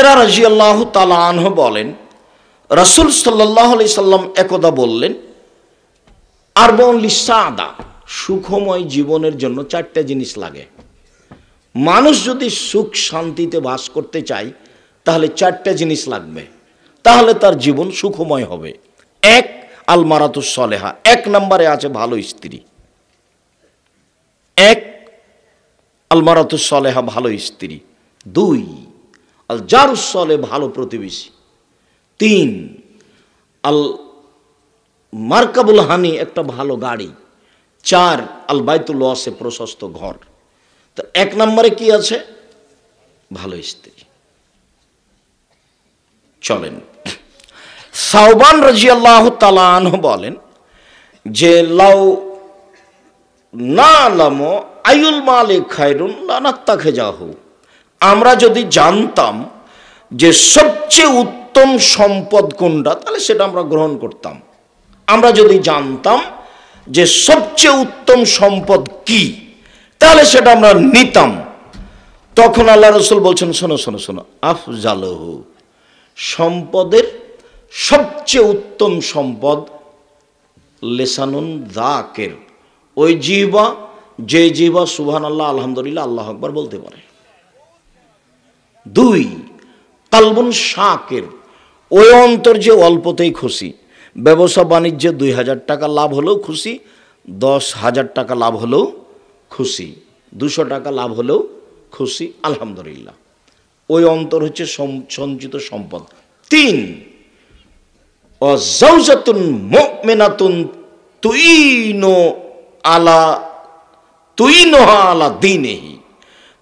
হুরায়রা রাদিয়াল্লাহু তাআলা আনহু বলেন, রাসূল সাল্লাল্লাহু আলাইহি সাল্লাম একদা বললেন, আরবাউন লিসাদা, সুখময় জীবনের জন্য চারটা জিনিস লাগে। মানুষ যদি সুখ শান্তিতে বাস করতে চায় তাহলে চারটা জিনিস লাগবে, তাহলে তার জীবন সুখময় হবে। এক, আল মারাতুস সলেহা, এক নম্বরে আছে ভালো স্ত্রী। এক, আল মারাতুস সলেহা, ভালো স্ত্রী। দুই, আল জারুস সলে, ভালো প্রতিবেশী। তিন, আল মারকাবুল হানি, একটা ভালো গাড়ি। চার, আল বাইতুল ওয়াসে, প্রশস্ত ঘর। তো এক নম্বরে কি আছে? ভালো স্ত্রী। চলেন, সাওবান রাদিয়াল্লাহু তাআলা আনহু বলেন যে, লাউ নালামু আইউল মালিক খায়রুন লানাত্তাখিজাহু, আমরা যদি জানতাম যে সবচেয়ে উত্তম সম্পদ কোনটা, তাহলে সেটা আমরা গ্রহণ করতাম। আমরা যদি জানতাম যে সবচেয়ে উত্তম সম্পদ কি, তাহলে সেটা আমরা নিতাম। তখন আল্লাহ রাসূল বলছেন, শোনো শোনো শোনো, আফজালহু, সম্পদের সবচেয়ে উত্তম সম্পদ লিসানুন যাকির, ওই জিহ্বা, যে জিহ্বা সুবহানাল্লাহ, আলহামদুলিল্লাহ, আল্লাহু আকবার বলতে পারে। দুই, কালবুন শাকির, ওই অন্তর যে অল্পতেই খুশি। ব্যবসা বাণিজ্যে 2000 টাকা লাভ হলেও খুশি, 10,000 টাকা লাভ হলেও খুশি, 200 টাকা লাভ হলেও খুশি, আলহামদুলিল্লাহ। ওই অন্তর হচ্ছে সঞ্চিত সম্পদ। তিন, ওয়াজাউজাতুন মুমিনাতুন তুইনুহা আলা দীনিহি,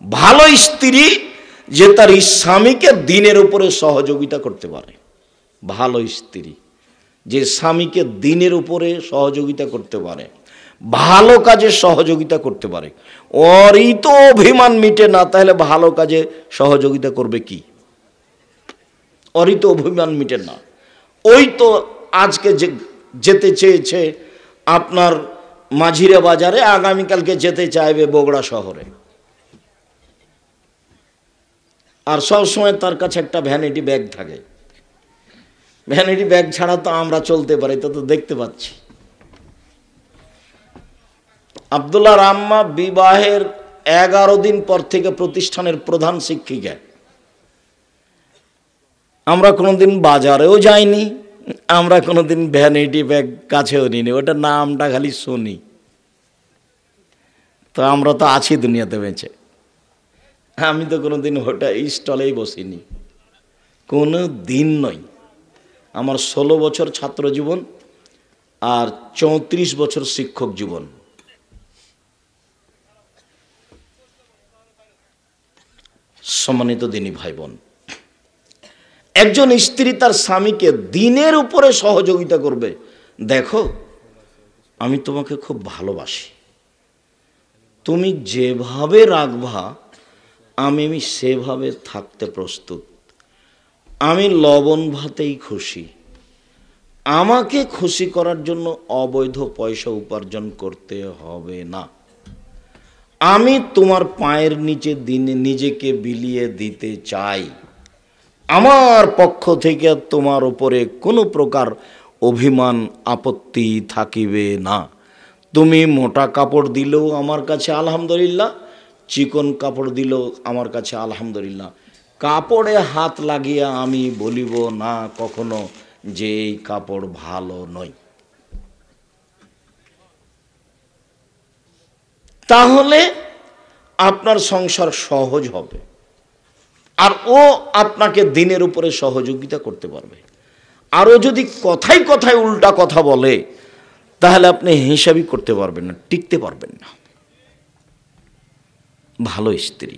ভালো স্ত্রী যে তার স্বামীকে দ্বীনের উপরে সহযোগিতা করতে পারে। ভালো স্ত্রী যে স্বামীকে দ্বীনের উপরে সহযোগিতা করতে পারে, ভালো কাজে সহযোগিতা করতে পারে। ওরই তো অভিমান মিটে না, তাহলে ভালো কাজে সহযোগিতা করবে কি? ওরই তো অভিমান মিটে না। ওই তো আজকে যেতে চেয়েছে আপনার মাঝিরা বাজারে, আগামীকালকে যেতে চাইবে বগুড়া শহরে, আর সবসময় তার কাছে একটা ভ্যানিটি ব্যাগ থাকে। ভ্যানিটি ব্যাগ ছাড়া তো আমরা চলতে পারি, তা তো দেখতে পাচ্ছি। আব্দুল্লাহর আম্মা বিবাহের 11 দিন পর থেকে প্রতিষ্ঠানের প্রধান শিক্ষিকা। আমরা কোনোদিন বাজারেও যাইনি, আমরা কোনোদিন ভ্যানিটি ব্যাগ কাছেও নিইনি, ওটার নামটা খালি শুনি। তো আমরা তো আছি দুনিয়াতে বেঁচে, আমি তো কোনোদিন ওটা স্টলেই বসিনি, কোনো দিন নয়। আমার 16 বছর ছাত্র জীবন আর 34 বছর শিক্ষক জীবন। সম্মানিত দিনী ভাই বোন, একজন স্ত্রী তার স্বামীকে দ্বীনের উপরে সহযোগিতা করবে। দেখো, আমি তোমাকে খুব ভালোবাসি, তুমি যেভাবে রাখবা আমি সেভাবে থাকতে প্রস্তুত, আমি লবণ ভাতেই খুশি, আমাকে খুশি করার জন্য অবৈধ পয়সা উপার্জন করতে হবে না, আমি তোমার পায়ের নিচে দিনে নিজেকে বিলিয়ে দিতে চাই, আমার পক্ষ থেকে তোমার উপরে কোনো প্রকার অভিমান আপত্তি থাকিবে না। তুমি মোটা কাপড় দিলেও আমার কাছে আলহামদুলিল্লাহ, চিকন কাপড় দিলেও আমার কাছে আলহামদুলিল্লাহ। কাপড়ে হাত লাগিয়ে আমি বলিব না কখনো যে এই কাপড় ভালো নয়। তাহলে আপনার সংসার সহজ হবে, আর ও আপনাকে দিনের উপরে সহযোগিতা করতে পারবে। আরও যদি কথায় কথায় উল্টা কথা বলে, তাহলে আপনি হিসাবই করতে পারবেন না, টিকতে পারবেন না। ভালো স্ত্রী।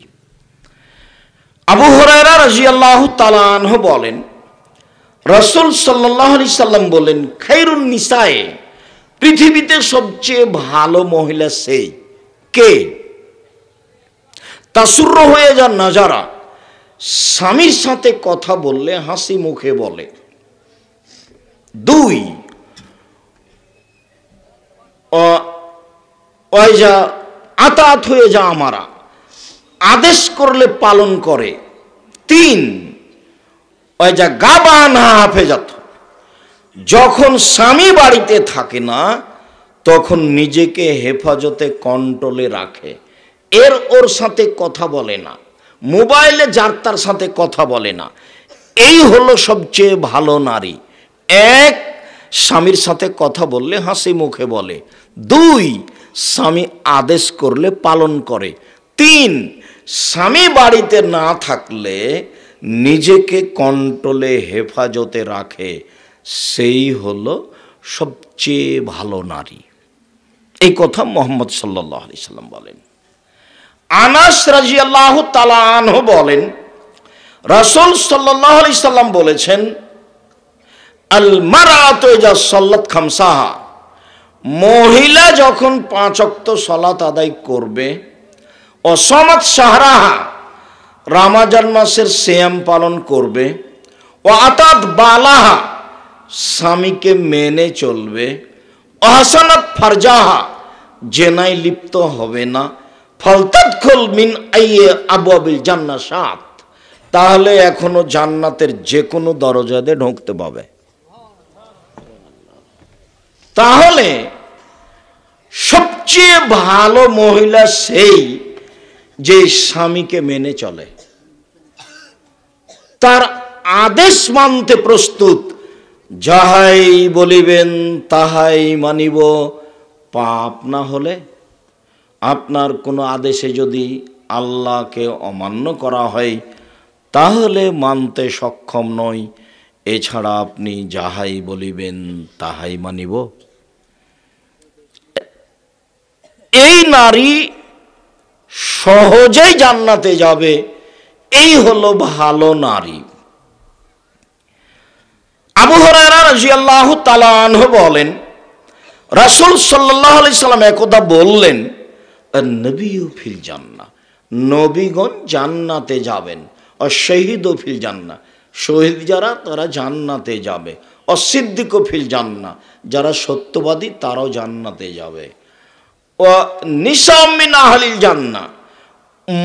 আবু হুরায়রা রাদিয়াল্লাহু তাআলা আনহু বলেন, রাসূল সাল্লাল্লাহু আলাইহি সাল্লাম বলেন, খায়রুন নিসায়ে, পৃথিবীতে সবচেয়ে ভালো মহিলা সেই কে? তাসুররু হয়ে যান নাজারা, স্বামীর সাথে কথা বললে হাসি মুখে বলে। দুই, ওয়াইজা আতাত হয়ে যা আমারা, আদেশ করলে পালন করে। তিন, ওই যা গাবানা হাফেজাত, যখন স্বামী বাড়িতে থাকে না তখন নিজেকে হেফাজতে কন্ট্রোলে রাখে, ওর সাথে কথা বলে না, মোবাইলে যার তার সাথে কথা বলে না। এই হলো সবচেয়ে ভালো নারী। এক, স্বামীর সাথে কথা বললে হাসি মুখে বলে। দুই, স্বামী আদেশ করলে পালন করে। তিন, স্বামী বাড়িতে না থাকলে নিজেকে কন্ট্রোলে হেফাজতে রাখে। সেই হলো সবচেয়ে ভালো নারী। এই কথা মুহাম্মদ সাল্লাল্লাহু আলাইহি সাল্লাম বলেন। আনাস রাদিয়াল্লাহু তাআলা আনহু বলেন, রাসূল সাল্লাল্লাহু আলাইহি সাল্লাম বলেছেন, আল মারআতু ইজা সাল্লাত খামসাহা, মহিলা যখন 5 ওয়াক্ত সালাত আদায় করবে, ও সামাত শাহরাহা, রমজান মাসের সিয়াম পালন করবে, ও আতাত বালাহা, স্বামীকে মেনে চলবে, ও হাসানাত ফারজাহা, জেনায় লিপ্ত হবে না, ফালতাদখুল মিন আইয়ি আবওয়াবিল জান্নাহ শাত, তাহলে এখনো জান্নাতের যে কোনো দরজা দিয়ে ঢুকতে পাবে। তাহলে সবচেয়ে ভালো মহিলা সেই যে স্বামীকে মেনে চলে, তার আদেশ মানতে প্রস্তুত, যাহাই বলিবেন তাহাই মানিব। পাপ না হলে, আপনার কোনো আদেশে যদি আল্লাহকে অমান্য করা হয় তাহলে মানতে সক্ষম নই, এছাড়া আপনি যাহাই বলিবেন তাহাই মানিব। এই নারী সহজেই জান্নাতে যাবে, এই হলো ভালো নারী। আবু হুরায়রা রাদিয়াল্লাহু তাআলা আনহু বলেন, রাসূল সাল্লাল্লাহু আলাইহি সাল্লাম একদা বললেন, আন-নবিয়্যু ফিল জান্নাহ, নবীগণ জান্নাতে যাবেন, আর শহীদু ফিল জান্নাহ, শহীদ যারা তারা জান্নাতে যাবে, আর সিদ্দিকু ফিল জান্নাহ, যারা সত্যবাদী তারাও জান্নাতে যাবে, ও নিসা মিন আহলিল জান্নাহ,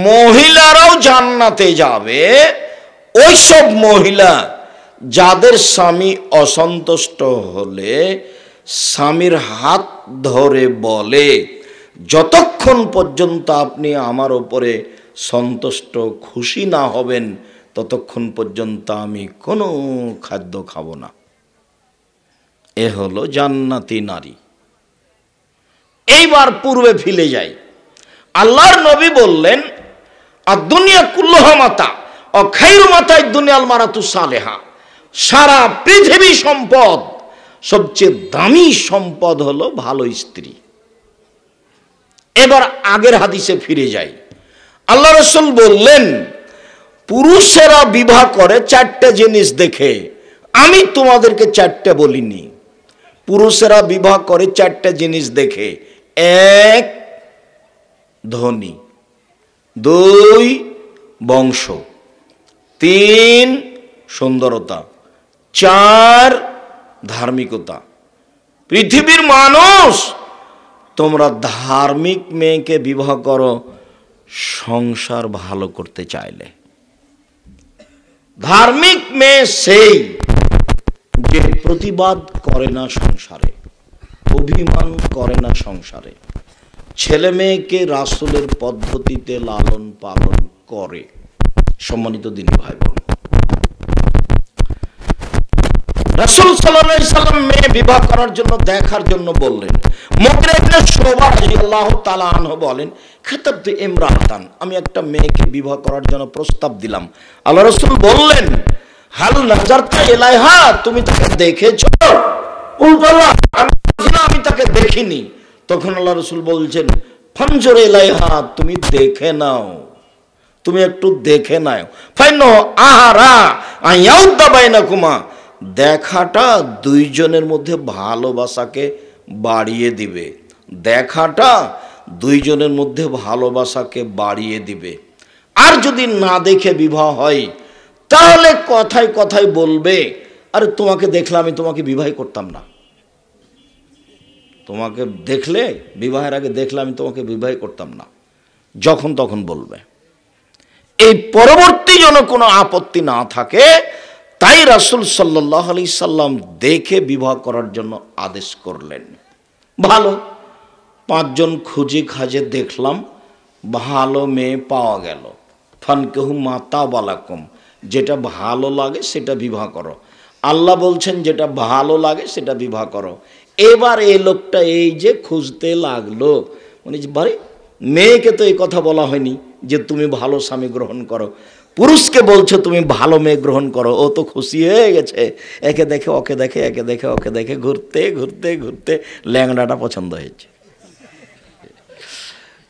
মহিলারাও জান্নাতে যাবে। ওই সব মহিলা যাদের স্বামী অসন্তুষ্ট হলে স্বামীর হাত ধরে বলে, যতক্ষণ পর্যন্ত আপনি আমার উপরে সন্তুষ্ট খুশি না হবেন ততক্ষণ পর্যন্ত আমি কোনো খাদ্য খাবো না। এ হলো জান্নাতি নারী। এইবার পূর্বে ফিরে যাই। আল্লাহর নবী বললেন, আর দুনিয়া কুল্লুহা মাতা, ও খায়রু মাতাই দুনিয়াল মারাতু সালেহা, সারা পৃথিবী সম্পদ, সবচেয়ে দামি সম্পদ হলো ভালো স্ত্রী। এবার আগের হাদিসে ফিরে যাই। আল্লাহ রাসূল বললেন, পুরুষেরা বিবাহ করে 4টে জিনিস দেখে, আমি তোমাদেরকে 4টে বলিনি। পুরুষেরা বিবাহ করে 4টে জিনিস দেখে। 1, ধনী, 2, বংশ, 3, সুন্দরতা, 4, ধার্মিকতা। পৃথিবীর মানুষ, তোমরা ধার্মিক মেয়েকে বিবাহ করো সংসার ভালো করতে চাইলে। ধার্মিক মেয়ে সেই যে প্রতিবাদ করে না সংসারে, অভিমান করে না সংসারে, ছেলে মেয়েকে রাসূলের পদ্ধতিতে লালন পালন করে। সম্মানিত দিনী ভাই বোন, রাসূল সাল্লাল্লাহু আলাইহি সাল্লাম মেয়ে বিবাহ করার জন্য দেখার জন্য বললেন। মুগিরা ইবনে শুবা রাদিয়াল্লাহু তাআলা আনহু বলেন, খাতাবতু ইমরাতান, আমি একটা মেয়েকে বিবাহ করার জন্য প্রস্তাব দিলাম। আল্লাহ রাসূল বললেন, হাল নাজারতা ইলাইহা, তুমি তাকে দেখেছো? আমি তাকে দেখিনি। তখন আল্লাহ রাসূল বলছেন, ফানজুর ইলাইহা, তুমি দেখে নাও, তুমি একটু দেখে নাও। ফাইনো আহারা আয়াউদ্দা বাইনাকুমা, দেখাটা দুইজনের মধ্যে ভালোবাসাকে বাড়িয়ে দিবে। দেখাটা দুইজনের মধ্যে ভালোবাসাকে বাড়িয়ে দিবে। আর যদি না দেখে বিবাহ হয় তাহলে কথায় কথায় বলবে, আরে তোমাকে দেখলে আমি তোমাকে বিবাহ করতাম না, তোমাকে দেখলে, বিবাহের আগে দেখলে আমি তোমাকে বিবাহ করতাম না, যখন তখন বলবে। এই পরবর্তী যেন কোনো আপত্তি না থাকে তাই রাসূল সাল্লাল্লাহু আলাইহি সাল্লাম দেখে বিবাহ করার জন্য আদেশ করলেন। ভালো, 5 জন খুঁজে খাজে দেখলাম, ভালো মেয়ে পাওয়া গেল। ফানকিহু মা তাবা লাকুম, যেটা ভালো লাগে সেটা বিবাহ করো। আল্লাহ বলছেন যেটা ভালো লাগে সেটা বিবাহ করো। এবার এই লোকটা এই যে খুঁজতে লাগলো, মানে বারে মেয়েকে তো এই কথা বলা হয়নি যে তুমি ভালো স্বামী গ্রহণ করো, পুরুষকে বলছো তুমি ভালো মেয়ে গ্রহণ করো। ও তো খুশি হয়ে গেছে, একে দেখে ওকে দেখে, একে দেখে ওকে দেখে, ঘুরতে ঘুরতে ঘুরতে ল্যাংড়াটা পছন্দ হয়েছে।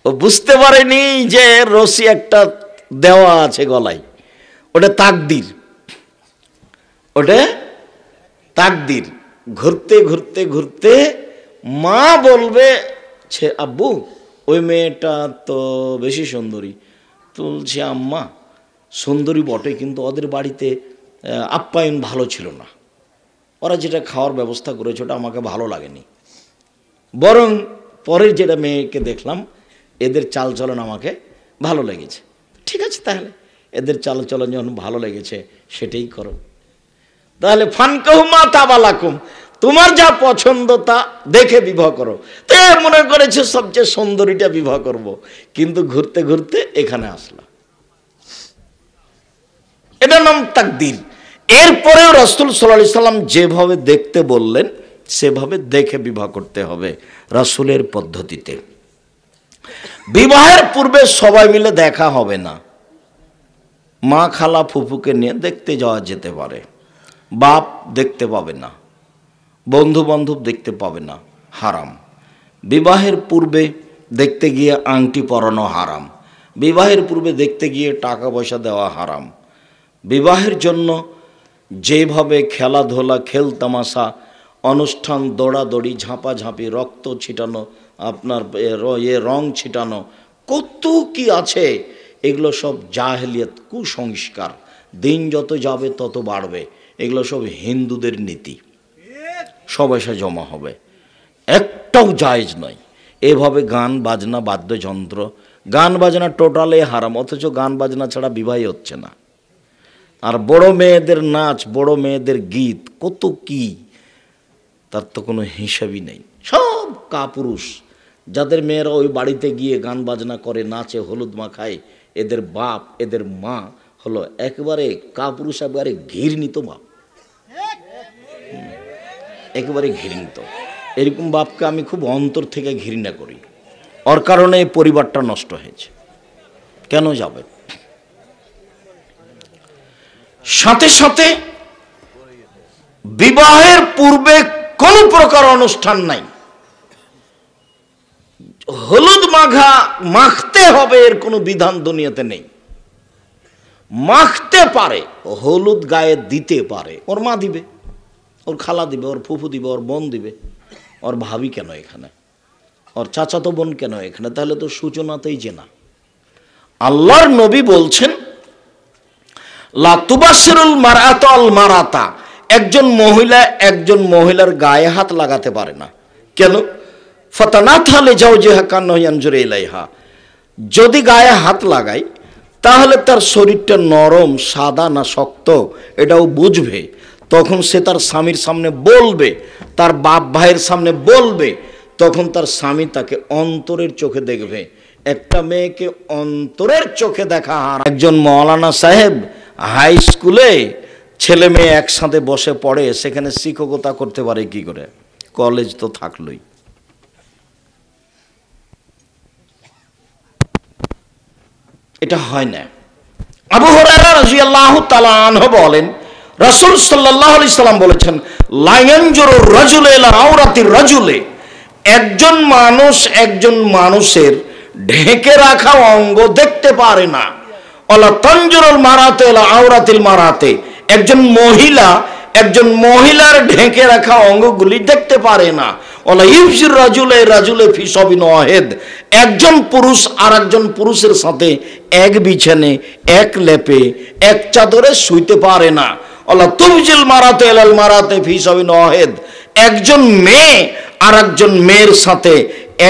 ও বুঝতে পারেনি যে রশি একটা দেওয়া আছে গলায়, ওটা তাকদির, ওটা তাকদির। ঘুরতে ঘুরতে ঘুরতে মা বলবে আব্বু ওই মেয়েটা তো বেশি সুন্দরী। তুলছে আম্মা সুন্দরী বটে, কিন্তু ওদের বাড়িতে আপ্যায়ন ভালো ছিল না, ওরা যেটা খাওয়ার ব্যবস্থা করেছে ওটা আমাকে ভালো লাগেনি, বরং পরের যেটা মেয়েকে দেখলাম এদের চালচলন আমাকে ভালো লেগেছে। ঠিক আছে, তাহলে এদের চালচলন যখন ভালো লেগেছে সেটাই করো। তাহলে ফানকিহু মা তাবা লাকুম, তোমার যা পছন্দ তা দেখে বিবাহ করো। তো মনে করেছে সবচেয়ে সুন্দরীটা বিবাহ করব, কিন্তু ঘুরতে ঘুরতে এখানে আসলাম। এটার নাম তাকদীর। এরপরেও রাসূল সাল্লাল্লাহু আলাইহি সাল্লাম যেভাবে দেখতে বললেন সেভাবে দেখে বিবাহ করতে হবে রাসূলের পদ্ধতিতে। বিবাহের পূর্বে সবাই মিলে দেখা হবে না, মা খালা ফুফুকে নিয়ে দেখতে যাওয়া যেতে পারে, বাপ দেখতে পাবে না, বন্ধু বান্ধব দেখতে পাবে না, হারাম। বিবাহের পূর্বে দেখতে গিয়ে আংটি পরানো হারাম, বিবাহের পূর্বে দেখতে গিয়ে টাকা পয়সা দেওয়া হারাম। বিবাহের জন্য যেভাবে খেলাধুলা, খেলতামাশা, অনুষ্ঠান, দৌড়াদৌড়ি, ঝাঁপাঝাঁপি, রক্ত ছিটানো, আপনার রং ছিটানো, কত কি আছে, এগুলো সব জাহেলিয়াত, কুসংস্কার। দিন যত যাবে তত বাড়বে, এগুলো সব হিন্দুদের নীতি, সব এসে জমা হবে, একটাও জায়েজ নয়। এভাবে গান বাজনা, বাদ্যযন্ত্র, গান বাজনা টোটালে হারাম, অথচ গান বাজনা ছাড়া বিবাহই হচ্ছে না। আর বড় মেয়েদের নাচ, বড় মেয়েদের গীত, কত কি, তার তো কোনো হিসাবই নেই। সব কাপুরুষ, যাদের মেয়েরা ওই বাড়িতে গিয়ে গান বাজনা করে, নাচে, হলুদ মাখায়, এদের বাপ এদের মা হলো একেবারে কাপুরুষ, একেবারে ঘৃণিত বাপ, একেবারে ঘৃণিত। এরকম বাপকে আমি খুব অন্তর থেকে ঘৃণা করি। ওর কারণে এই পরিবারটা নষ্ট হয়েছে। কেন যাবে? সাথে সাথে বিবাহের পূর্বে কোনো প্রকার অনুষ্ঠান নাই। হলুদ মাখতে হবে এর কোনো বিধান দুনিয়াতে নেই। মাখতে পারে, হলুদ গায়ে দিতে পারে, ওর মা দিবে, ওর খালা দিবে, ওর ফুফু দিবে, ওর বোন দিবে, ওর ভাবি কেন এখানে, ওর চাচাতো বোন কেন এখানে? তাহলে তো সূচনাতেই জেনা। আল্লাহর নবী বলছেন লা তুবাশশিরুল মারআতু আল মারাতা, একজন মহিলা একজন মহিলার গায়ে হাত লাগাতে পারে না। কেন? ফাতানাথা লিজাওজিহা কান্নাহু ইয়ানজুরু ইলাইহা, যদি গায়ে হাত লাগায় তাহলে তার শরীরটা নরম, সাদা না শক্ত এটাও বুঝবে। তখন সে তার স্বামীর সামনে বলবে, তার বাপ ভাইয়ের সামনে বলবে, তখন তার স্বামী তাকে অন্তরের চোখে দেখবে। একটা মেয়েকে অন্তরের চোখে দেখা হারাম। একজন মৌলানা সাহেব হাই স্কুলে ছেলে মেয়ে একসাথে বসে পড়ে, সেখানে শিক্ষকতা করতে পারে কি করে? কলেজ তো থাকলোই। এটা হয় না। আবু হুরায়রা রাদিয়াল্লাহু তাআলা আনহু বলেন, রাসূল সাল্লাল্লাহু আলাইহি সাল্লাম বলেছেন, লা ইয়ানজুরু রাজুলু ইলা আওরাতির রাজুলি, একজন মানুষ একজন মানুষের ঢেকে রাখা অঙ্গ দেখতে পারে না। ওয়ালা তানজুরুল মারাতু ইলা আওরাতিল মারাতে, একজন মহিলা একজন মহিলার ঢেকে রাখা অঙ্গগুলি দেখতে পারে না। ওয়ালা ইউফজির রাজুলে রাজুলে ফি সাবিন ওয়াহিদ, একজন পুরুষ আর একজন পুরুষের সাথে এক বিছানে, এক লেপে, এক চাদরে শুইতে পারে না। ওয়ালা তুবজিল মারাতু ইলাল মারাতে ফি সাবিন ওয়াহিদ, একজন মেয়ে আর একজন মেয়ের সাথে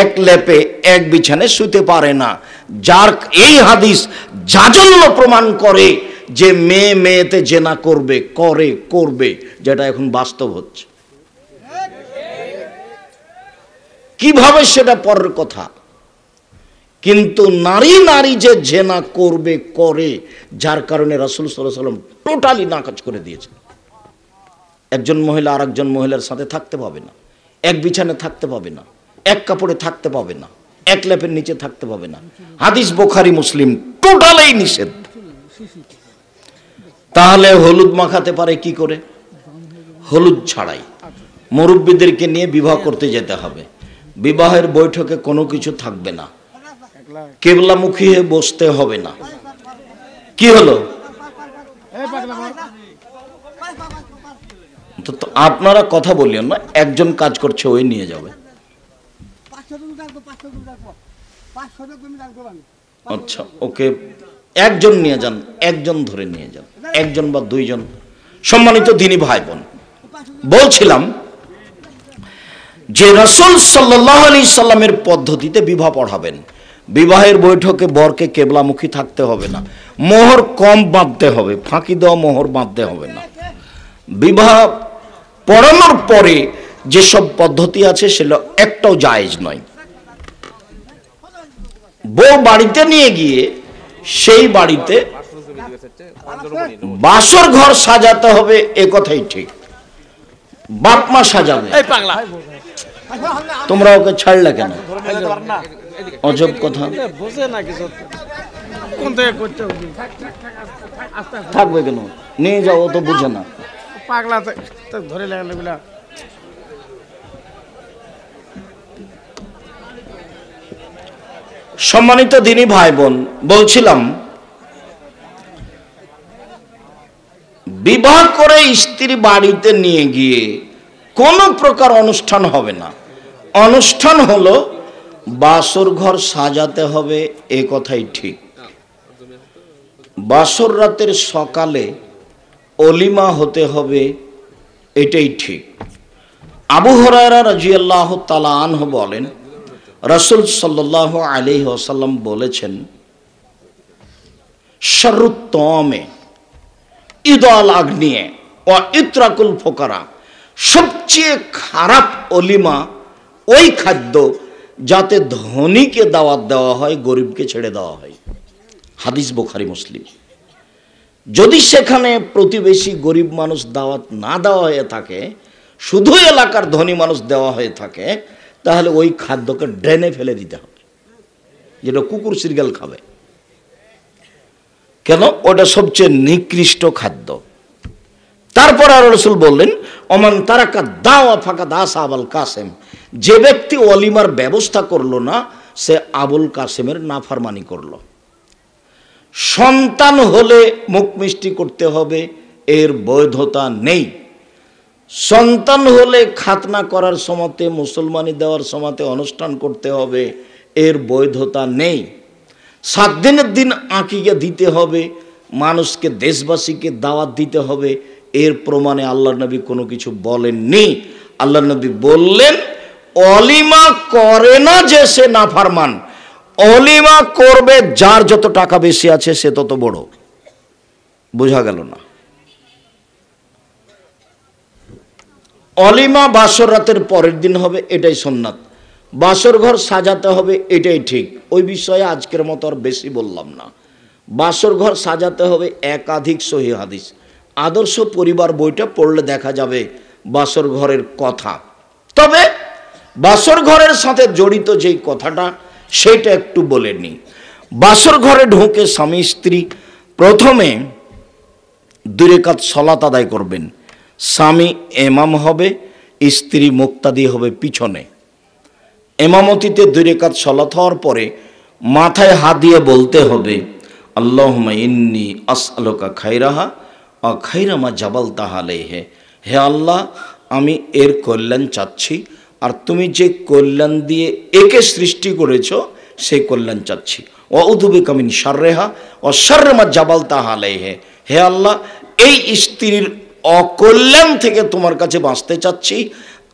এক লেপে এক বিছানে শুতে পারে না। যার এই হাদিস জাজল্য প্রমাণ করে যে মেয়ে মেয়েতে জেনা করবে, করবে, যেটা এখন বাস্তব হচ্ছে। কিভাবে সেটা পরের কথা, কিন্তু নারী যে জেনা করবে, যার কারণে রাসূল সাল্লাল্লাহু আলাইহি ওয়াসাল্লাম টোটালি নাকাজ করে দিয়েছেন। একজন মহিলা আর একজন মহিলার সাথে থাকতে পাবে না, এক বিছানায় থাকতে পাবে না, এক কাপড়ে থাকতে পাবে না, এক লেপের নিচে থাকতে পাবে না। হাদিস বুখারী মুসলিম, টোটালি নিষেধ। তাহলে হলুদ মাখাতে পারে কি করে? হলুদ ছাড়াই। মুরব্বীদেরকে নিয়ে বিবাহ করতে যেতে হবে, বিবাহের বৈঠকে কোনো কিছু থাকবে না, কিবলামুখী হয়ে বসতে হবে না। কি হলো? তো আপনারা কথা বলিও না, একজন কাজ করছে ওই নিয়ে যাবে। আচ্ছা, ওকে, একজন নিয়ে যান, একজন ধরে নিয়ে যান, একজন বা দুইজন। সম্মানিত দ্বীনি ভাই বোন, বলছিলাম যে রাসূল সাল্লাল্লাহু আলাইহি সাল্লামের পদ্ধতিতে বিবাহ পড়াবেন। বিবাহের বৈঠকে বরকে কেবলামুখী থাকতে হবে না, মোহর কম বাঁধতে হবে, ফাঁকি দেওয়া মোহর বাঁধতে হবে না। বিবাহ পড়ানোর পরে যেসব পদ্ধতি আছে সেটা একটাও জায়েজ নয়। বউ বাড়িতে নিয়ে গিয়ে সেই বাড়িতে বাসর ঘর সাজাতে হবে, এ কথাই ঠিক। বাপ মা সাজাবে। তোমরা ওকে ছাড়লে কেন? অজব কথা। থাকবে কেন? নিয়ে যাও, ও তো বুঝে না। পাগলা ধরে লাগলে। সম্মানিত দ্বীনি ভাই বোন, বলছিলাম বিবাহ করে স্ত্রী বাড়িতে নিয়ে গিয়ে কোনো প্রকার অনুষ্ঠান হবে না। অনুষ্ঠান হলো বাসর ঘর সাজাতে হবে, এ কথাই ঠিক। বাসর রাতের সকালে অলিমা হতে হবে, এটাই ঠিক। আবু হুরায়রা রাদিয়াল্লাহু তাআলা আনহু বলেন, রাসূল সাল্লাল্লাহু আলাইহি ওয়াসাল্লাম বলেছেন, শাররুত্তমে ইদাল আগনিয়ে ও ইতরাকুল ফুকারা, সবচেয়ে খারাপ অলিমা ওই খাদ্য যাতে ধনীকে দাওয়াত দেওয়া হয়, গরিবকে ছেড়ে দেওয়া হয়। হাদিস বুখারী মুসলিম। যদি সেখানে প্রতিবেশী গরিব মানুষ দাওয়াত না দেওয়া হয়ে থাকে, শুধু এলাকার ধনী মানুষ দেওয়া হয়ে থাকে, তাহলে ওই খাদ্যকে ড্রেনে ফেলে দিতে হবে, যেটা কুকুর সিরগাল খাবে। কেন? ওটা সবচেয়ে নিকৃষ্ট খাদ্য। তারপর আর রাসূল বললেন, ওমান তারাকা দাওয়া ফাকাদ আসাবাল কাসেম, যে ব্যক্তি ওলিমার ব্যবস্থা করলো না, সে আবুল কাসেমের নাফরমানি করলো। সন্তান হলে মুখ মিষ্টি করতে হবে, এর বৈধতা নেই। সন্তান হলে খাতনা করার সময়তে, মুসলমানি দেওয়ার সময়তে অনুষ্ঠান করতে হবে, এর বৈধতা নেই। 7 দিনের দিন আকিকা দিতে হবে, মানুষকে, দেশবাসীকে দাওয়াত দিতে হবে, এর প্রমাণে আল্লাহর নবী কোনো কিছু বলেননি। আল্লাহর নবী বললেন, অলিমা করে না যে সে নাফরমান, অলিমা করবে যার যত টাকা বেশি আছে সে তত বড়। বোঝা গেল না? অলিমা বাসর রাতের পরের দিন হবে, এটাই সুন্নাত। বাসর ঘর সাজাতে হবে, এটাই ঠিক। ওই বিষয়ে আজকের মতো আর বেশি বললাম না। বাসর ঘর সাজাতে হবে, একাধিক সহিহ হাদিস। আদর্শ পরিবার বইটা পড়লে দেখা যাবে বাসর ঘরের কথা। তবে বাসর ঘরের সাথে জড়িত যেই কথাটা, সেইটা একটু বলে নিই। বাসর ঘরে ঢুকে স্বামী স্ত্রী প্রথমে 2 রাকাত সালাত আদায় করবেন। স্বামী ইমাম হবে, স্ত্রী মুক্তাদি হবে পিছনে। ইমামতিতে 2 রাকাত সালাত হওয়ার পরে মাথায় হাত দিয়ে বলতে হবে, আল্লাহুম্মা ইন্নী আসআলুকা খায়রাহা ওয়া খায়রা মা জাবালতাহা আলাইহি। হে আল্লাহ, আমি এর কল্যাণ চাচ্ছি, আর তুমি যে কল্যাণ দিয়ে একে সৃষ্টি করেছো সেই কল্যাণ চাচ্ছি। ওয়া আউযু বিকা মিন শাররিহা ওয়া শাররি মা জাবালতাহা আলাইহি। হে আল্লাহ, এই স্ত্রীর অকল্যাণ থেকে তোমার কাছে বাঁচতে চাচ্ছি,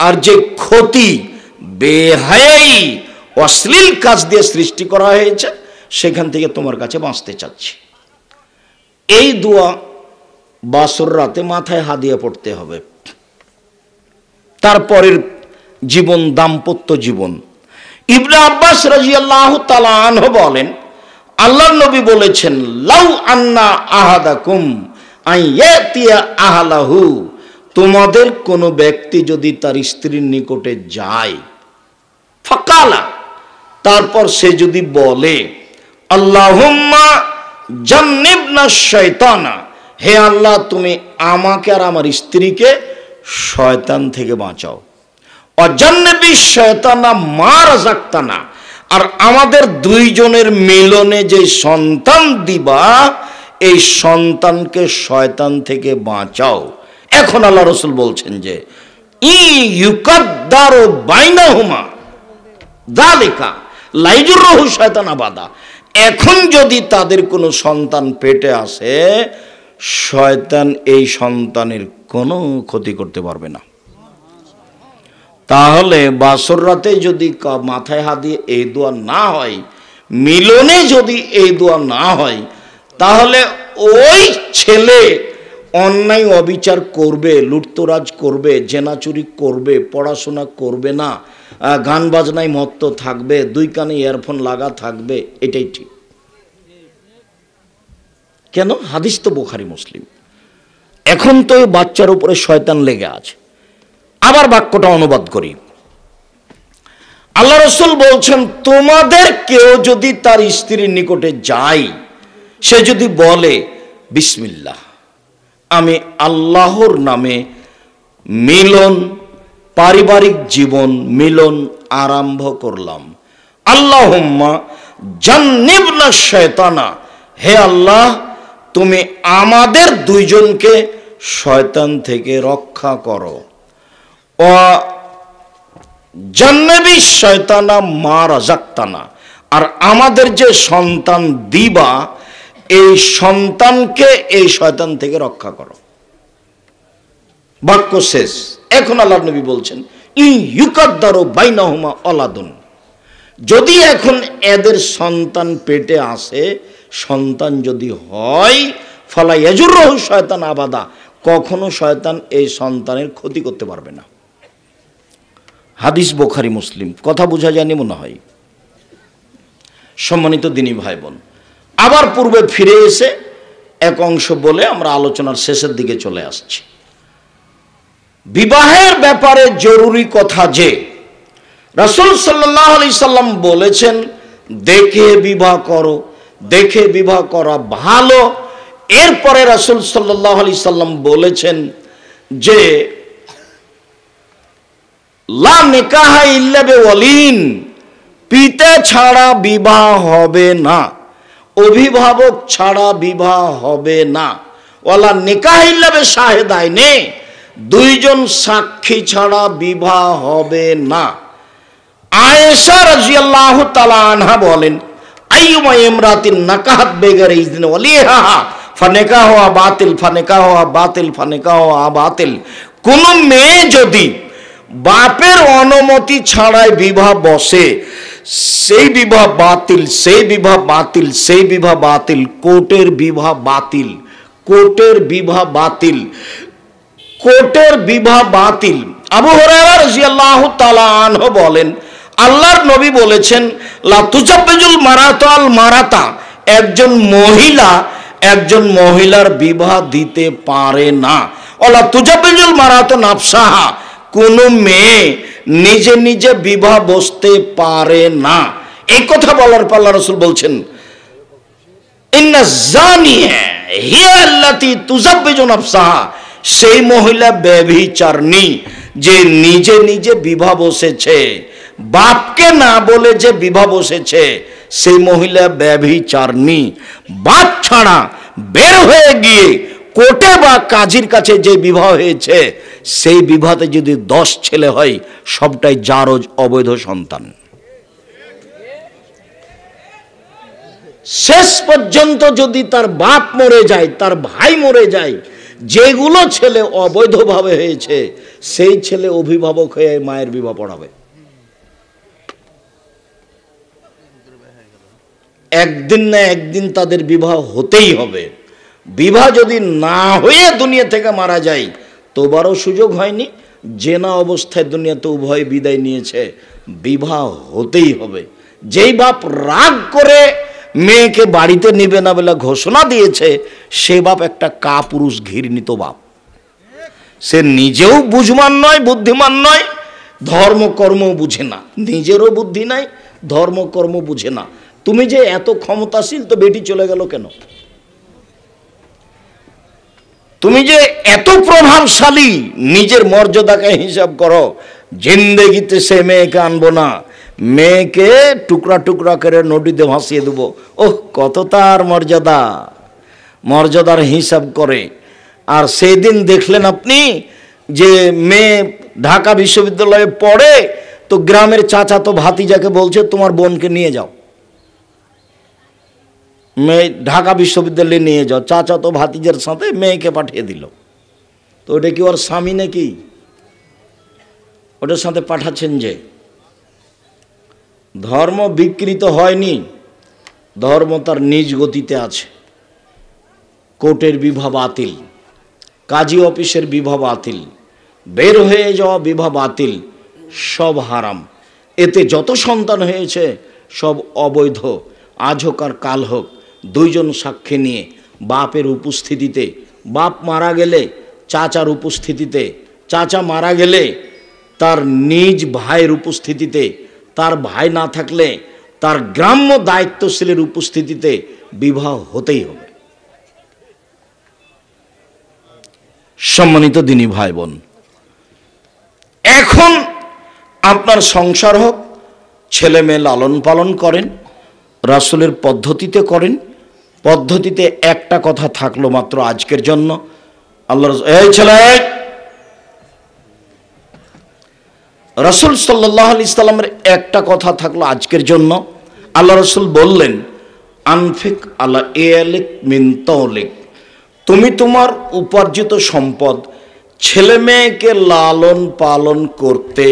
আর যে ক্ষতি, বেহায়াই, অশ্লীল কাজ দিয়ে সৃষ্টি করা হয়েছে সেখান থেকে তোমার কাছে বাঁচতে চাচ্ছি। এই দোয়া বাসর রাতে মাথায় হাদিয়া পড়তে হবে। তারপরের জীবন দাম্পত্য জীবন। ইবনে আব্বাস রাদিয়াল্লাহু তাআলা আনহু বলেন, আল্লাহর নবী বলেছেন, লাউ আন্না আহাদাকুম আইয়াতিয়া আহলাহু, তোমাদের কোনো ব্যক্তি যদি তার স্ত্রীর নিকটে যায়, ফাকালা, তারপর সে যদি বলে, আল্লাহুম্মা জান্নিবনা শাইতানা, হে আল্লাহ তুমি আমাকে আর আমার স্ত্রীকে শয়তান থেকে বাঁচাও, অজান্নিবি শয়তানা মা রাযাক্তানা, আর আমাদের দুইজনের মিলনে যে সন্তান দিবা এই সন্তানকে শয়তান থেকে বাঁচাও। এখন আল্লাহ রাসূল বলছেন যে ইউকাদ্দারু বাইনাহুমা যালিকা লাইজুরহু শয়তান আবাদা, এখন যদি তাদের কোনো সন্তান পেটে আসে, শয়তান এই সন্তানের কোনো ক্ষতি করতে পারবে না। তাহলে বাসর রাতে যদি মাথায় হাত দিয়ে এই দোয়া না হয়, মিলনে যদি এই দোয়া না হয়, তাহলে ওই ছেলে অন্যায় অবিচার করবে, লুটতরাজ করবে, জেনাচুরি করবে, পড়াশোনা করবে না, গান বাজনায় মত্ত থাকবে, দুই কানে ইয়ারফোন লাগা থাকবে, এটাই ঠিক। কেন? হাদিস তো বুখারী মুসলিম। এখন তো এই বাচ্চার উপরে শয়তান লেগে আছে। আবার বাক্যটা অনুবাদ করি। আল্লাহ রাসূল বলছেন, তোমাদের কেউ যদি তার স্ত্রীর নিকটে যায়, সে যদি বলে বিসমিল্লাহ, আমি আল্লাহর নামে মিলন, পারিবারিক জীবন মিলন আরম্ভ করলাম, আল্লাহুম্মা জান্নিবনা শাইতানা, হে আল্লাহ তুমি আমাদের দুইজনকে শয়তান থেকে রক্ষা করো, ও জান্নাবি শয়তানা মা রাযাক্তানা, আর আমাদের যে সন্তান দিবা এই সন্তানকে এই শয়তান থেকে রক্ষা করো। বাক্য শেষ। এখন আল্লাহর নবী বলছেন, ইউকাদ্দারু বাইনাহুমা ওলাদুন, যদি এখন এদের সন্তান পেটে আসে, সন্তান যদি হয়, ফালা ইয়াজুরহু শয়তান আবাদা, কখনো শয়তান এই সন্তানের ক্ষতি করতে পারবে না। হাদিস বুখারী মুসলিম। কথা বোঝা যায়নি মনে হয়। সম্মানিত দিনী ভাই বোন, আবার পূর্বে ফিরে এসে এক অংশ বলে আমরা আলোচনার শেষের দিকে চলে আসছি। বিবাহের ব্যাপারে জরুরি কথা যে রাসূল সাল্লাল্লাহু আলাইহি সাল্লাম বলেছেন, দেখে বিবাহ করো, দেখে বিবাহ করা ভালো। এরপরে রাসূল সাল্লাল্লাহু আলাইহি সাল্লাম বলেছেন যে লা নিকাহা ইল্লা বিওয়ালিন, পিতা ছাড়া বিবাহ হবে না, অভিভাবক ছাড়া বিবাহ হবে না, ওয়ালা নিকাহা ইল্লা বিশাহিদাইনে, দুইজন সাক্ষী ছাড়া বিবাহ হবে না। আয়েশা রাদিয়াল্লাহু তাআলা আনহা বলেন, আইয়ুমা ইমরাতিন নাকাহাত বেগারে ইজনি ওয়ালিহা ফানিকাহুহা বাতিল, ফানিকাহুহা বাতিল, ফানিকাহুহা বাতিল, কোন মেয়ে যদি বাপের অনুমতি ছাড়াই বিবাহ বসে, সেই বিবাহ বাতিল, সেই বিবাহ বাতিল, সেই বিবাহ বাতিল, কোর্টের বিবাহ বাতিল, কোর্টের বিবাহ বাতিল, কোর্টের বিবাহ বাতিল। আবু হুরায়রা রাদিয়াল্লাহু তাআলা আনহু বলেন, আল্লাহর নবী বলেছেন, লা তুজাব্বিজুল মারাতু আল মারাতা, একজন মহিলা একজন মহিলার বিবাহ দিতে পারে না, ওয়ালা তুজাব্বিজুল মারাতু নাফসাহা, কোন মেয়ে নিজে নিজে বিবাহ বসতে পারে না। এই কথা বলার পর আল্লাহ রাসূল বলছেন, ইন্না জানিয়া হিয়া আল্লাতী তুজাব্বিজু নাফসাহা, সেই মহিলা ব্যভিচারিণী যে নিজে নিজে বিবাহ বসেছে, বাপকে না বলে যে বিবাহ বসেছে, সেই মহিলা ব্যভিচারিণী। বাপ ছাড়া বের হয়ে গিয়ে কোর্টে বা কাজীর কাছে যে বিবাহ হয়েছে, সেই বিবাহতে যদি 10 ছেলে হয়, সবটাই জারজ অবৈধ সন্তান। শেষ পর্যন্ত যদি তার বাপ মরে যায়, তার ভাই মরে যায়, যেগুলো ছেলে অবৈধভাবে হয়েছে, সেই ছেলে অভিভাবক হয়ে মায়ের বিবাহ পড়াবে। একদিন না একদিন তাদের বিবাহ হতেই হবে। বিবাহ যদি না হয়ে দুনিয়া থেকে মারা যায় তোবারও সুযোগ হয়নি, জেনা অবস্থায় দুনিয়াতে উভয় বিদায় নিয়েছে, বিবাহ হতেই হবে। যেই বাপ রাগ করে মেয়েকে বাড়িতে নিবে না বলে ঘোষণা দিয়েছে, সে বাপ একটা কাপুরুষ ঘৃণিত বাপ। সে নিজেও বুঝমান নয়, বুদ্ধিমান নয়, ধর্মকর্ম বুঝে না, নিজেরও বুদ্ধি নাই, ধর্মকর্ম বুঝে না। তুমি যে এত ক্ষমতাশীল, তো বেটি চলে গেল কেন? তুমি যে এত প্রভাবশালী, নিজের মর্যাদাকে হিসাব করো। জিন্দেগিতে সে মেয়েকে আনবো না, মেয়েকে টুকরা টুকরা করে নদীতে ভাসিয়ে দেবো। ওহ, কত তার মর্যাদা, মর্যাদার হিসাব করে। আর সেই দিন দেখলেন আপনি যে মেয়ে ঢাকা বিশ্ববিদ্যালয়ে পড়ে, তো গ্রামের চাচা তো ভাতিজাকে বলছে তোমার বোনকে নিয়ে যাও, মেয়ে ঢাকা বিশ্ববিদ্যালয়ে নিয়ে যাও। চাচা তো ভাতিজার সাথে মেয়েকে পাঠিয়ে দিল। তো ওটা কি ওর স্বামী নাকি? ওটার সাথে পাঠাচ্ছেন যে। ধর্ম বিকৃত হয়নি, ধর্ম তার নিজ গতিতে আছে। কোর্টের বিবাহ বাতিল, কাজী অফিসের বিবাহ বাতিল, বের হয়ে যাওয়া বিবাহ বাতিল, সব হারাম। এতে যত সন্তান হয়েছে সব অবৈধ। আজ হোক আর কাল হোক, দুইজন সাক্ষী নিয়ে বাপের উপস্থিতিতে, বাপ মারা গেলে চাচার উপস্থিতিতে, চাচা মারা গেলে তার নিজ ভাইয়ের উপস্থিতিতে, তার ভাই না থাকলে তার গ্রাম্য দায়িত্বশীলের উপস্থিতিতে বিবাহ হতেই হবে। সম্মানিত দিনী ভাই বোন, এখন আপনার সংসার হোক, ছেলে মেয়ে লালন পালন করেন, রাসূলের পদ্ধতিতে করেন। পদ্ধতিতে একটা কথা থাকলো মাত্র আজকের জন্য। আল্লাহ এই ছেলে, রাসূল সাল্লাল্লাহু আলাইহি সাল্লামের একটা কথা থাকলো আজকের জন্য। আল্লাহ রাসূল বললেন, আনফিক আলা ইয়ালিক মিন তাওলিক, তুমি তোমার উপার্জিত সম্পদ ছেলে মেয়েকে লালন পালন করতে,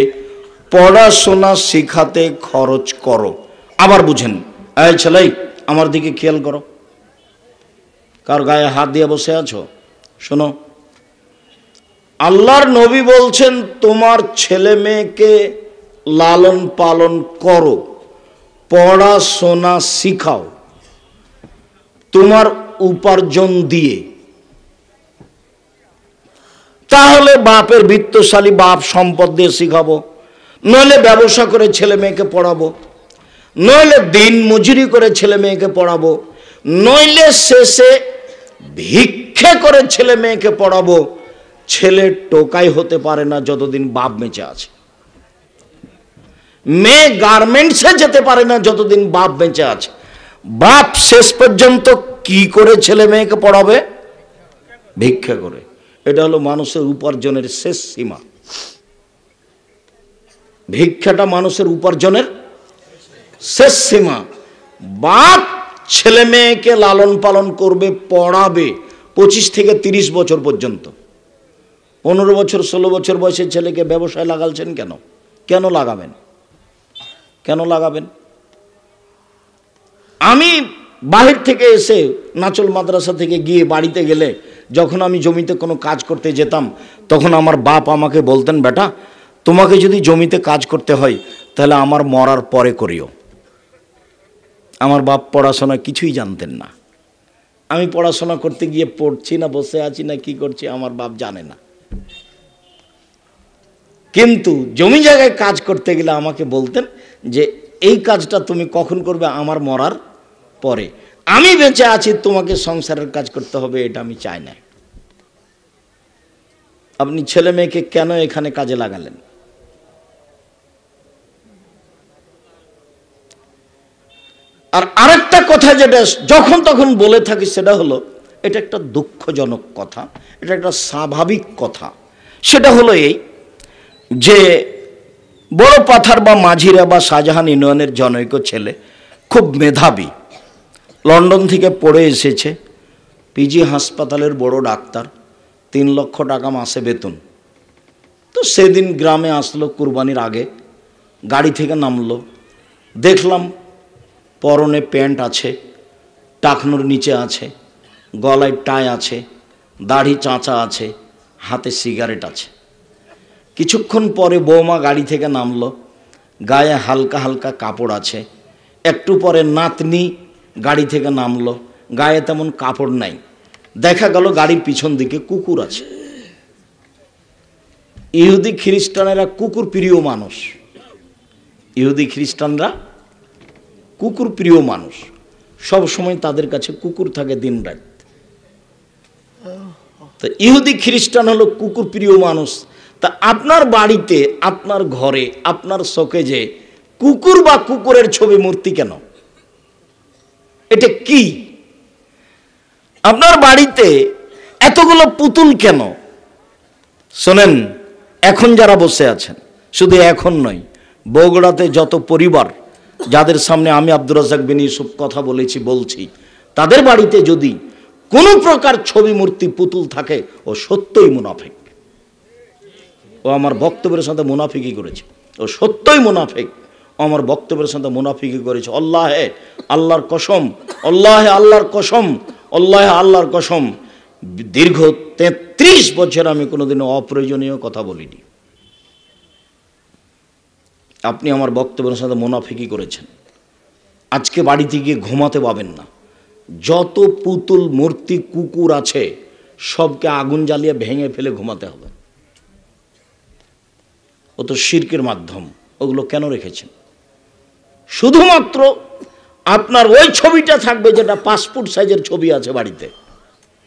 পড়াশোনা শিখাতে খরচ করো। আবার বুঝেন, এই ছেলে আমার দিকে খেয়াল করো, কার গায়ে হাত দিয়ে বসে আছো? শোনো, আল্লাহর নবী বলছেন তোমার ছেলে মেয়েকে লালন পালন করো, পড়াশোনা শিখাও তোমার উপার্জন দিয়ে। তাহলে বাপের বিত্তশালী বাপ, সম্পদ দিয়ে শিখাবো, নইলে ব্যবসা করে ছেলে মেয়েকে পড়াবো, নইলে দিন মজুরি করে ছেলে মেয়েকে পড়াবো, নইলে শেষে ভিক্ষে করে ছেলে মেয়েকে পড়াবো। ছেলে টোকাই হতে পারে না যতদিন বাপ বেঁচে আছে, মেয়ে গার্মেন্টসে যেতে পারে না যতদিন বাপ বেঁচে আছে। বাপ শেষ পর্যন্ত কি করে ছেলে মেয়েকে পড়াবে? ভিক্ষা করে। এটা হলো মানুষের উপার্জনের শেষ সীমা। ভিক্ষাটা মানুষের উপার্জনের শেষ সীমা। বাপ ছেলে মেয়েকে লালন পালন করবে, পড়াবে 25 থেকে 30 বছর পর্যন্ত। 15 বছর 16 বছর বয়সের ছেলেকে ব্যবসায় লাগালছেন কেন? কেন লাগাবেন? কেন লাগাবেন? আমি বাহির থেকে এসে নাচল মাদ্রাসা থেকে গিয়ে বাড়িতে গেলে, যখন আমি জমিতে কোনো কাজ করতে যেতাম, তখন আমার বাপ আমাকে বলতেন, বেটা তোমাকে যদি জমিতে কাজ করতে হয় তাহলে আমার মরার পরে করিও। আমার বাপ পড়াশোনা কিছুই জানতেন না। আমি পড়াশোনা করতে গিয়ে পড়ছি না বসে আছি না কি করছি আমার বাপ জানে না। কিন্তু জমি জায়গায় কাজ করতে গেলে আমাকে বলতেন যে এই কাজটা তুমি কখন করবে? আমার মরার পরে। আমি বেঁচে আছি, তোমাকে সংসারের কাজ করতে হবে, এটা আমি চাই না। আপনি ছেলে মেয়েকে কেন এখানে কাজে লাগালেন? আর আরেকটা কথা যেটা যখন তখন বলে থাকি, সেটা হলো, এটা একটা দুঃখজনক কথা, এটা একটা স্বাভাবিক কথা। সেটা হলো এই যে বড় পাথার বা মাঝিরা বা শাহজাহান ইউনিয়নের জনৈক ছেলে, খুব মেধাবী, লন্ডন থেকে পড়ে এসেছে, পিজি হাসপাতালের বড় ডাক্তার, 3 লক্ষ টাকা মাসে বেতন। তো সেদিন গ্রামে আসলো কুরবানির আগে, গাড়ি থেকে নামলো, দেখলাম পরনে প্যান্ট আছে, টাকনোর নিচে আছে, গলায় টাই আছে, দাড়ি চাঁচা আছে, হাতে সিগারেট আছে। কিছুক্ষণ পরে বৌমা গাড়ি থেকে নামলো, গায়ে হালকা হালকা কাপড় আছে। একটু পরে নাতনি গাড়ি থেকে নামলো, গায়ে তেমন কাপড় নাই। দেখা গেল গাড়ির পিছন দিকে কুকুর আছে। ইহুদি খ্রিস্টানেরা কুকুর প্রিয় মানুষ, ইহুদি খ্রিস্টানরা কুকুর প্রিয় মানুষ, সব সময় তাদের কাছে কুকুর থাকে দিন রাত। তো ইহুদি খ্রিস্টান হলো কুকুর প্রিয় মানুষ। তা আপনার বাড়িতে, আপনার ঘরে, আপনার শোকেজে কুকুর বা কুকুরের ছবি মূর্তি কেন? এটা কি? আপনার বাড়িতে এতগুলো পুতুল কেন? শোনেন, এখন যারা বসে আছেন, শুধু এখন নয়, বগুড়াতে যত পরিবার যাদের সামনে আমি আব্দুর রাজ্জাক বিন ইউসুফ কথা বলছি, তাদের বাড়িতে যদি কোনো প্রকার ছবি মূর্তি পুতুল থাকে, ও সত্যই মুনাফিক। ও আমার বক্তব্যের সাথে মুনাফিকি করেছে, ও সত্যই মুনাফিক। আমার বক্তব্যের সাথে মুনাফিকি করেছে। আল্লাহে আল্লাহর কসম, আল্লাহে আল্লাহর কসম, আল্লাহে আল্লাহর কসম, দীর্ঘ 33 বছর আমি কোনোদিনও অপ্রয়োজনীয় কথা বলিনি। আপনি আমার বক্তব্যের সাথে মুনাফিকি করেছেন। আজকে বাড়িতে গিয়ে ঘুমাতে পাবেন না। যত পুতুল মূর্তি কুকুর আছে সবকে আগুন জ্বালিয়ে ভেঙে ফেলে ঘুমাতে হবে। ও তো শিরকের মাধ্যম। ওগুলো কেন রেখেছেন? শুধুমাত্র আপনার ওই ছবিটা থাকবে যেটা পাসপোর্ট সাইজের ছবি আছে বাড়িতে,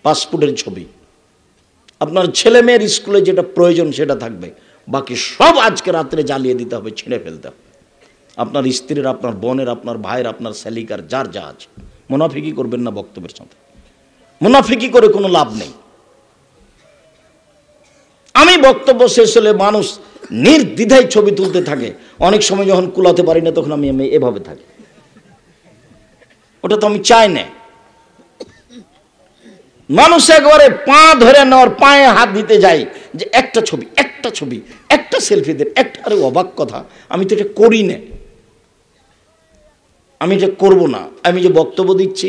পাসপোর্টের ছবি। আপনার ছেলে মেয়ের স্কুলে যেটা প্রয়োজন সেটা থাকবে, বাকি সব আজকে রাত্রে জ্বালিয়ে দিতে হবে, ছিঁড়ে ফেলতে হবে। আপনার স্ত্রীর, আপনার বোনের, আপনার ভাইয়ের, আপনার শ্যালিকার, যার যা আছে। মুনাফিকি করবেন না বক্তব্যের সাথে। মুনাফিকি করে কোনো লাভ নেই। আমি বক্তব্য শেষ হলে মানুষ নির্দ্বিধায় ছবি তুলতে থাকে। অনেক সময় যখন কুলাতে পারি না তখন আমি এভাবে থাকি। ওটা তো আমি চাই না। মানুষ একবারে পা ধরে নেওয়ার, পায়ে হাত দিতে যায় যে একটা ছবি, একটা ছবি, একটা সেলফি দেন, একটা। আরে অবাক কথা, আমি তো এটা করি না, আমি এটা করব না। আমি যে বক্তব্য দিচ্ছি,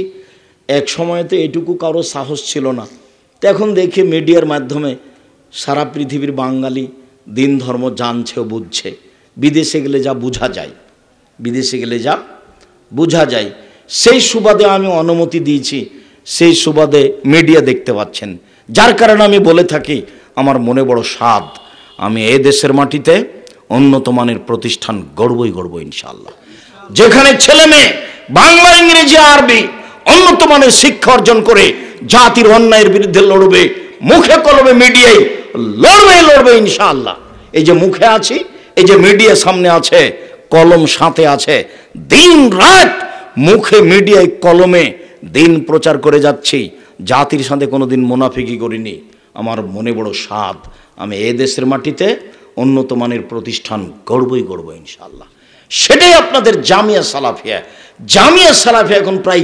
এক সময়তে এটুকু কারো সাহস ছিল না। তো এখন দেখি মিডিয়ার মাধ্যমে সারা পৃথিবীর বাঙালি দিন ধর্ম জানছে ও বুঝছে। বিদেশে গেলে যা বোঝা যায়, বিদেশে গেলে যা বোঝা যায়, সেই সুবাদে আমি অনুমতি দিয়েছি, সেই সুবাদে মিডিয়া দেখতে পাচ্ছেন। যার কারণে আমি বলে থাকি, আমার মনে বড় স্বাদ, আমি এই দেশের মাটিতে উন্নত মানের প্রতিষ্ঠান গড়বই গড়ব ইনশাআল্লাহ। যেখানে ছেলে মেয়ে বাংলা, ইংরেজি, আরবি উন্নত মানের শিক্ষা অর্জন করে জাতির অন্যায়ের বিরুদ্ধে লড়বে, মুখে কলমে মিডিয়ায় লড়বে ইনশাআল্লাহ। এই যে মুখে আছি, এই যে মিডিয়া সামনে আছে, কলম সাথে আছে, দিন রাত মুখে মিডিয়ায় কলমে দিন প্রচার করে যাচ্ছি। জাতির সাথে কোনোদিন মুনাফিকি করিনি। আমার মনে বড় স্বাদ, আমি এ দেশের মাটিতে উন্নত মানের প্রতিষ্ঠান গড়বই গড়ব ইনশাআল্লাহ। সেটাই আপনাদের জামিয়া সালাফিয়া। জামিয়া সালাফিয়া এখন প্রায়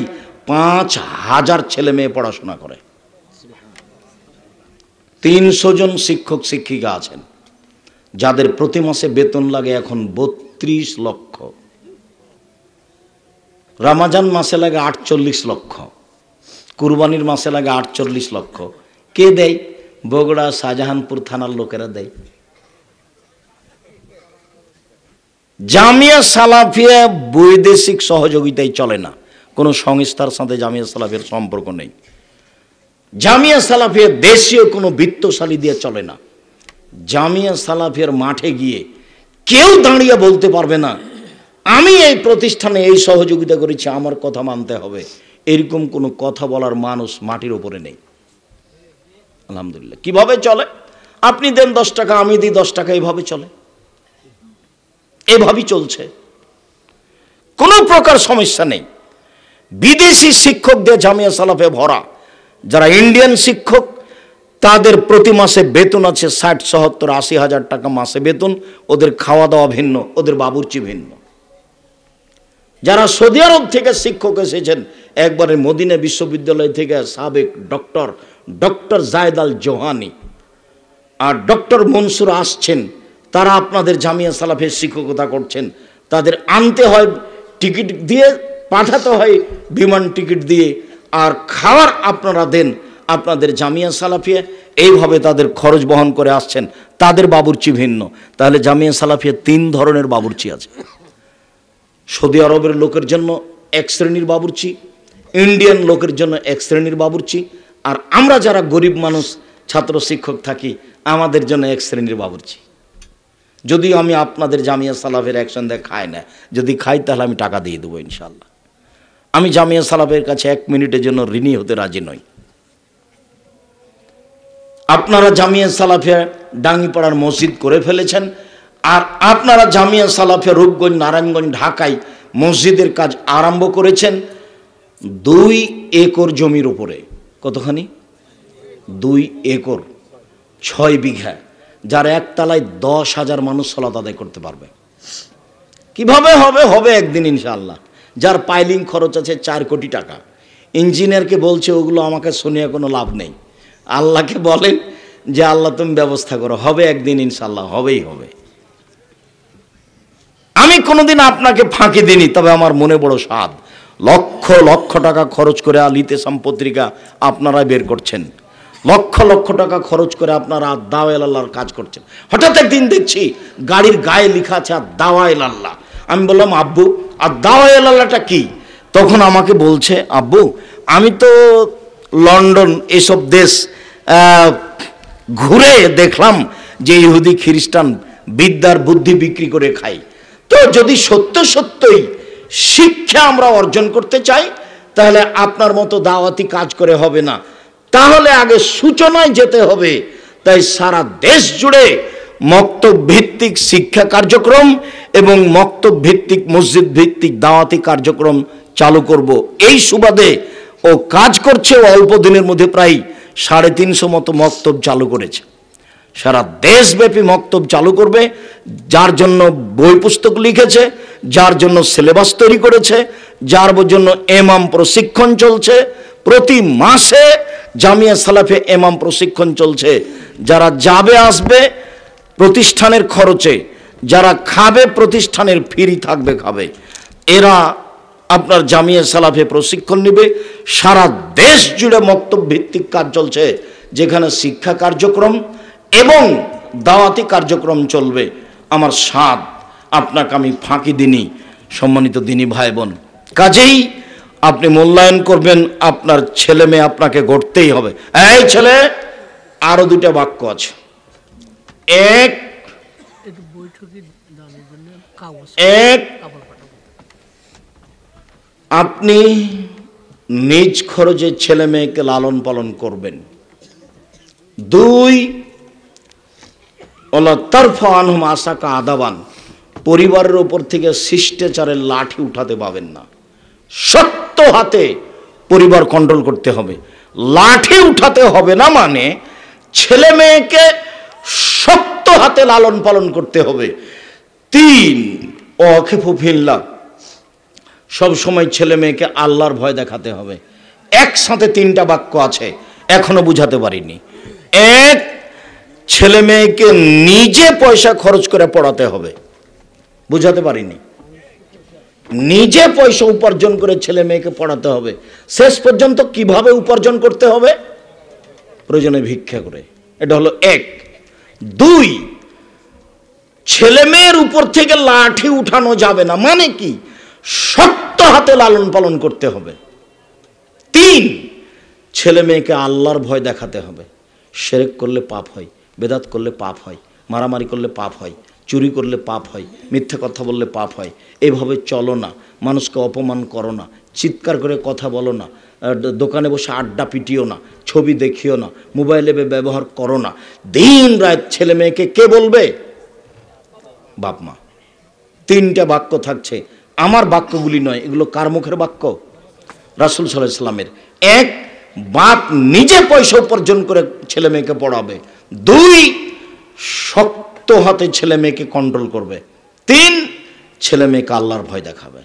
5000 ছেলে মেয়ে পড়াশোনা করে। 300 জন শিক্ষক শিক্ষিকা আছেন, যাদের প্রতি মাসে বেতন লাগে এখন 32 লক্ষ। রমজান মাসে লাগে 48 লক্ষ, কুরবানির মাসে লাগে 48 লক্ষ। কে দেয়? বগুড়া শাহজাহানপুর থানার লোকেরা দেয়। জামিয়া সালাফিয়া বৈদেশিক সহযোগিতায় চলে না, কোনো সংস্থার সাথে জামিয়া সালাফিয়ার সম্পর্ক নেই। জামিয়া সালাফিয়া দেশীয় কোনো বিত্তশালী দিয়ে চলে না। জামিয়া সালাফিয়ার মাঠে গিয়ে কেউ দাঁড়িয়ে বলতে পারবে না আমি এই প্রতিষ্ঠানে এই সহযোগিতা করেছি, আমার কথা মানতে হবে, এরকম কোনো কথা বলার মানুষ মাটির উপরে নেই। আলহামদুলিল্লাহ। কিভাবে চলে? আপনি দেন 10 টাকা, আমি দিই 10 টাকা, এইভাবে চলে, এভাবেই চলছে, কোনো প্রকার সমস্যা নেই। বিদেশি শিক্ষকদের জামিয়া সালাফে ভরা। যারা ইন্ডিয়ান শিক্ষক, তাদের প্রতি মাসে বেতন আছে 60, 70, 80 হাজার টাকা মাসে বেতন। ওদের খাওয়া দাওয়া ভিন্ন, ওদের বাবুর্চি ভিন্ন। যারা সৌদি আরব থেকে শিক্ষক এসেছেন, একবারে মদিনা বিশ্ববিদ্যালয় থেকে সাবেক ডক্টর জায়েদ আল জোহানি আর ডক্টর মনসুর আসছেন, তারা আপনাদের জামিয়া সালাফের শিক্ষকতা করছেন। তাদের আনতে হয় টিকিট দিয়ে, পাঠাতে হয় বিমান টিকিট দিয়ে, আর খাওয়ার আপনারা দেন। আপনাদের জামিয়া সালাফিয়া এইভাবে তাদের খরচ বহন করে আসছেন, তাদের বাবুর্চি ভিন্ন। তাহলে জামিয়া সালাফিয়া 3 ধরনের বাবুর্চি আছে। সৌদি আরবের লোকের জন্য এক শ্রেণীর বাবুর্চি, ইন্ডিয়ান লোকের জন্য এক শ্রেণীর বাবুর্চি, আর আমরা যারা গরিব মানুষ ছাত্র শিক্ষক থাকি আমাদের জন্য এক শ্রেণীর বাবুর্চি। যদিও আমি আপনাদের জামিয়া সালাফের একসঙ্গে খাই না, যদি খাই তাহলে আমি টাকা দিয়ে দেবো ইনশাল্লাহ। আমি জামিয়া সালাফের কাছে 1 মিনিটের জন্য ঋণী হতে রাজি নই। আপনারা জামিয়া সালাফিয়া ডাঙ্গিপাড়ার মসজিদ করে ফেলেছেন, আর আপনারা জামিয়া সালাফিয়া রূপগঞ্জ, নারায়ণগঞ্জ, ঢাকায় মসজিদের কাজ আরম্ভ করেছেন 2 একর জমির উপরে। কতখানি? 2 একর, 6 বিঘা, যার একতলায় 10,000 মানুষ সালাত আদায় করতে পারবে। কিভাবে হবে? হবে একদিন ইনশাআল্লাহ। যার পাইলিং খরচ আছে 4 কোটি টাকা। ইঞ্জিনিয়ারকে বলছে ওগুলো আমাকে শুনিয়ে কোনো লাভ নেই, আল্লাহকে বলেন যে আল্লাহ তুমি ব্যবস্থা করো, হবে একদিন ইনশাআল্লাহ, হবেই হবে। আমি কোনোদিন আপনাকে ফাঁকি দিইনি, তবে আমার মনে বড় স্বাদ। লক্ষ লক্ষ টাকা খরচ করে আল ইতিসাম পত্রিকা আপনারা বের করছেন, লক্ষ লক্ষ টাকা খরচ করে আপনারা দাওয়ায়ে আল্লাহর কাজ করছেন। হঠাৎ একদিন দেখছি গাড়ির গায়ে লেখা আছে দাওয়ায়ে আল্লাহ। আমি বললাম আব্বু আর দাওয়ায়ে আল্লাহটা কি? তখন আমাকে বলছে আব্বু আমি তো লন্ডন এসব দেশ ঘুরে দেখলাম যে ইহুদি খ্রিস্টান বিদ্যার বুদ্ধি বিক্রি করে খায়। তো যদি সত্য সত্যই শিক্ষা আমরা অর্জন করতে চাই তাহলে আপনার মতো দাওয়াতি কাজ করে হবে না, তাহলে আগে সূচনায় যেতে হবে। তাই সারা দেশ জুড়ে মক্তব ভিত্তিক শিক্ষা কার্যক্রম এবং মক্তব ভিত্তিক মসজিদ ভিত্তিক দাওয়াতি কার্যক্রম চালু করব। এই সুবাদে ও কাজ করছে, অল্প দিনের মধ্যে প্রায় 350 মতো মক্তব চালু করেছে। সারা দেশব্যাপী মক্তব চালু করবে, যার জন্য বই পুস্তক লিখেছে, যার জন্য সিলেবাস তৈরি করেছে, যার জন্য ইমাম প্রশিক্ষণ চলছে। প্রতি মাসে জামিয়া সালাফে ইমাম প্রশিক্ষণ চলছে। যারা যাবে আসবে প্রতিষ্ঠানের খরচে, যারা খাবে প্রতিষ্ঠানের ফ্রি থাকবে খাবে। এরা আপনার জামিয়া সালাফে প্রশিক্ষণ নেবে। সারা দেশ জুড়ে মক্তব ভিত্তিক কাজ চলছে, যেখানে শিক্ষা কার্যক্রম এবং দাওয়াতি কার্যক্রম চলবে। আমার স্বাদ, আপনাকে আমি ফাঁকি দিইনি সম্মানিত দিনী ভাই বোন। কাজেই আপনি মূল্যায়ন করবেন, আপনার ছেলে মেয়ে আপনাকে গড়তেই হবে। এই ছেলে, আরো 2টা বাক্য আছে। এক, আপনি নিজ খরচে ছেলে মেয়েকে লালন পালন করবেন। 2, ওলা তারফা আনহুম আসাকা আদাবান, পরিবারের ওপর থেকে শিষ্টাচারের লাঠি উঠাতে পাবেন না। শক্ত হাতে পরিবার কন্ট্রোল করতে হবে, লাঠি উঠাতে হবে না। মানে ছেলে মেয়েকে শক্ত হাতে লালন পালন করতে হবে। 3, ওয়াকিফু ফিল্লাহ, সব সময় ছেলে মেয়েকে আল্লাহর ভয় দেখাতে হবে। একসাথে 3টা বাক্য আছে, এখনো বুঝাতে পারিনি। 1, ছেলে মেয়েকে নিজে পয়সা খরচ করে পড়াতে হবে, বুঝাতে পারিনি। নিজে পয়সা উপার্জন করে ছেলে মেয়েকে পড়াতে হবে। শেষ পর্যন্ত কিভাবে উপার্জন করতে হবে? প্রয়োজনে ভিক্ষা করে। এটা হলো 1। 2, ছেলে মেয়ের উপর থেকে লাঠি উঠানো যাবে না। মানে কি? শক্ত হাতে লালন পালন করতে হবে। 3, ছেলে মেয়েকে আল্লাহর ভয় দেখাতে হবে। শিরক করলে পাপ হয়, বেদাত করলে পাপ হয়, মারামারি করলে পাপ হয়, চুরি করলে পাপ হয়, মিথ্যা কথা বললে পাপ হয়। এইভাবে চলো না, মানুষকে অপমান করো না, চিৎকার করে কথা বলো না, দোকানে বসে আড্ডা পিটিও না, ছবি দেখিও না, মোবাইলে ব্যবহার করো না। দিন রাত ছেলে মেয়েকে কে বলবে? বাপ মা। 3টা বাক্য থাকছে, আমার বাক্যগুলি নয়, এগুলো কার মুখের বাক্য? রাসূল সাল্লাল্লাহু আলাইহি ওয়াসাল্লামের। 1, বাপ নিজে পয়সা উপার্জন করে ছেলে মেয়েকে পড়াবে। 2, শক্ত হাতে ছেলে মেয়েকে কন্ট্রোল করবে। 3, ছেলে মেয়েকে আল্লাহর ভয় দেখাবে।